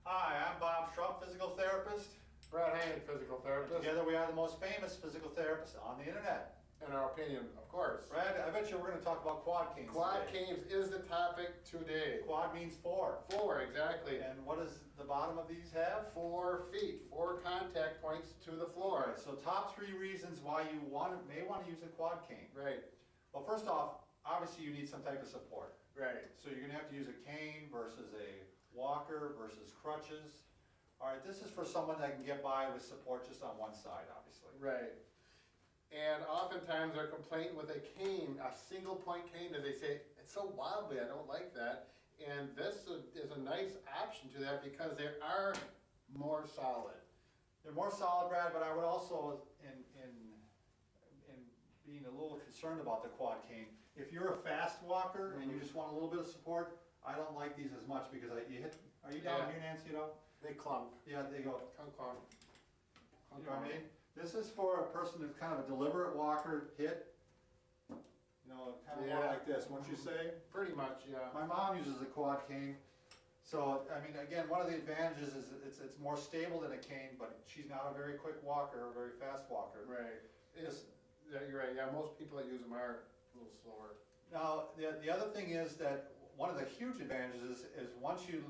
Hi, I'm Bob Schrupp, physical therapist. Brad Hank, physical therapist. Together we are the most famous physical therapists on the internet. In our opinion, of course. Brad, I bet you we're going to talk about quad canes Quad today. canes is the topic today. Quad means four. Four, exactly. And what does the bottom of these have? 4 feet, 4 contact points to the floor. Alright, so top 3 reasons why you may want to use a quad cane. Right, Well, first off, obviously you need some type of support. right. So you're going to have to use a cane versus a walker versus crutches. Alright, this is for someone that can get by with support just on one side, obviously. Right. And oftentimes our complaint with a cane, a single point cane, is they say, it's so wobbly, I don't like that. And this is a nice option to that because they are more solid. They're more solid, Brad, but I would also, in being a little concerned about the quad cane, if you're a fast walker and you just want a little bit of support, I don't like these as much because are you down Yeah. here, Nancy, at all? They clunk. Yeah, they go, Clunk, clunk. you know what I mean? This is for a person who's kind of a deliberate walker, kind of more Yeah. like this, wouldn't you say? Pretty much, yeah. My mom uses a quad cane, so, I mean, again, one of the advantages is it's more stable than a cane, but she's not a very quick walker, or a very fast walker. Right. Yeah, you're right. Yeah, most people that use them are a little slower. Now, the other thing is that one of the huge advantages is once you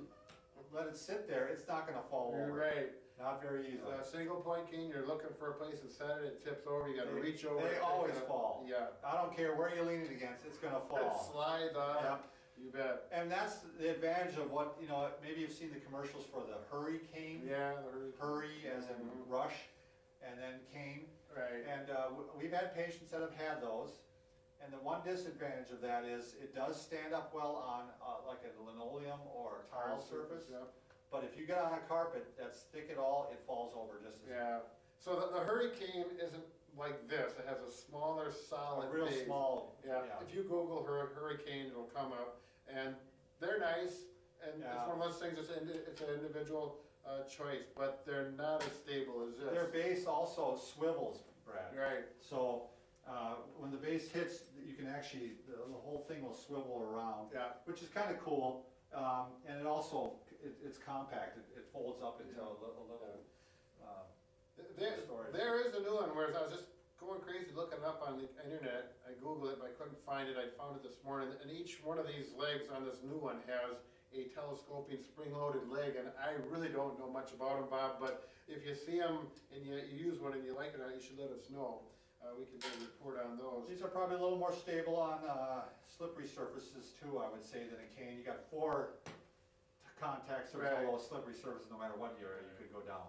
let it sit there, it's not gonna fall You're over. right. Not very easily. A single point cane, you're looking for a place to set it, it tips over, you gotta reach over. They it, always pick it up. fall. Yeah. I don't care where you lean it against, it's gonna It fall. slides off. Yep. You bet. And that's the advantage of what, maybe you've seen the commercials for the hurricane. Yeah. Hurry as in rush, and then cane. Right. And we've had patients that have had those, and the one disadvantage of that is it does stand up well on like a linoleum or a tile surface. Yeah. But if you get on a carpet that's thick at all, it falls over just as Yeah. So the hurricane isn't like this, it has a smaller solid real base. small. Yeah, if you Google hurricane, it'll come up, and they're nice, and it's Yeah. one of those things, it's an individual choice, but they're not as stable as this. Their base also swivels, Brad. Right. So when the base hits, you can actually, the whole thing will swivel around. Yeah. Which is kind of cool. And it also, it's compact. It folds up into a little storage. There is a new one, whereas I was just going crazy looking up on the internet. I Googled it, but I couldn't find it. I found it this morning, and each one of these legs on this new one has a telescoping spring-loaded leg, and I really don't know much about them, Bob, but if you see them and you use one and you like it or not, you should let us know. We can do a report on those. These are probably a little more stable on slippery surfaces too, I would say, than a cane. You got 4 contacts, so there's Right. a slippery surface no matter what area you could go down.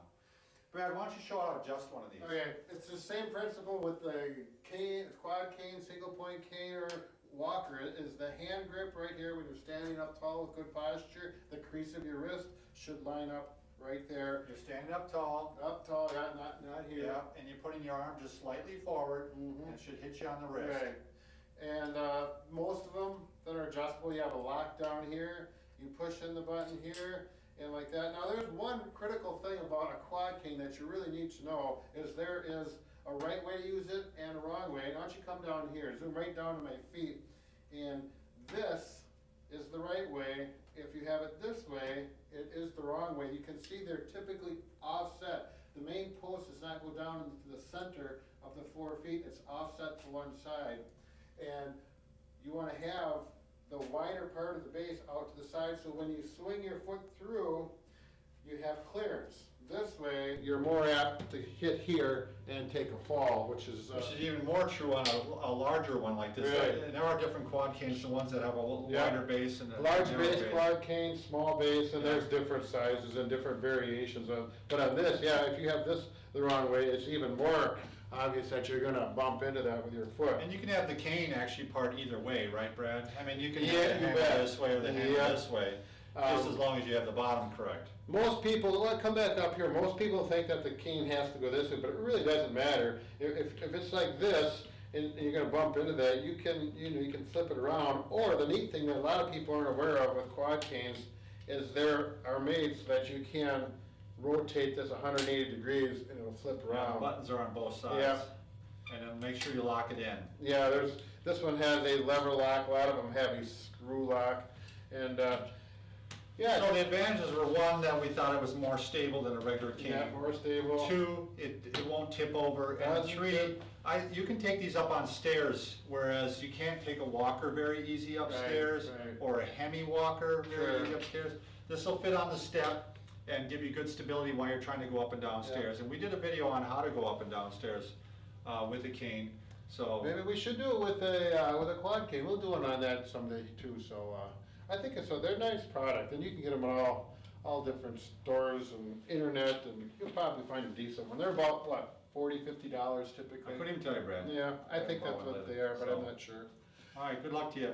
Brad, why don't you show how to adjust one of these? Okay, it's the same principle with the cane, quad cane, single point cane, or walker. It is the hand grip right here when you're standing up tall with good posture. The crease of your wrist should line up right there. You're standing up tall. Up tall, yeah, not here. Yeah, and you're putting your arm just slightly forward, and it should hit you on the wrist. Right. And most of them that are adjustable, you have a lock down here, you push in the button here, and like that. Now there's one critical thing about a quad cane that you really need to know, is there is a right way to use it and a wrong way. Why don't you come down here, zoom right down to my feet, and this is the right way. If you have it this way, it is the wrong way. You can see they're typically offset. The main post does not go down into the center of the 4 feet, it's offset to one side. And you want to have the wider part of the base out to the side, so when you swing your foot through, you have clearance. This way, you're more apt to hit here and take a fall, which is even more true on a larger one like this. Right. And there are different quad canes, the ones that have a Yeah. wider base and a large narrow base quad cane, small base, and there's different sizes and different variations of. But on this, yeah, if you have this the wrong way, it's even more obvious that you're gonna bump into that with your foot. And you can have the cane actually part either way, right, Brad? I mean, you can Yeah, have the you handle bet. this way or the handle Yeah. this way, just as long as you have the bottom correct. Most people, let's come back up here, most people think that the cane has to go this way, but it really doesn't matter. If it's like this, and you're gonna bump into that, you can flip it around. Or the neat thing that a lot of people aren't aware of with quad canes is there are made so that you can rotate this 180 degrees and it'll flip around. Buttons are on both sides. Yeah. And then make sure you lock it in. Yeah, this one has a lever lock, a lot of them have a screw lock, and Yeah. So the advantages were, one, that we thought it was more stable than a regular cane. Yeah, more stable. Two, it won't tip over, and Doesn't three, tip. you can take these up on stairs, whereas you can't take a walker very easy upstairs, right. or a hemi walker very Sure. easy upstairs. This will fit on the step and give you good stability while you're trying to go up and down stairs. And we did a video on how to go up and down stairs with a cane, so. Maybe we should do it with a quad cane. We'll do one on that someday too. So I think they're a nice product, and you can get them at all different stores and internet, and you'll probably find a decent one. They're about what, $40, $50 I typically. couldn't even tell you, Brad. Yeah, I think About that's one what that- they are, but I'm so. not sure. All right, good luck to you.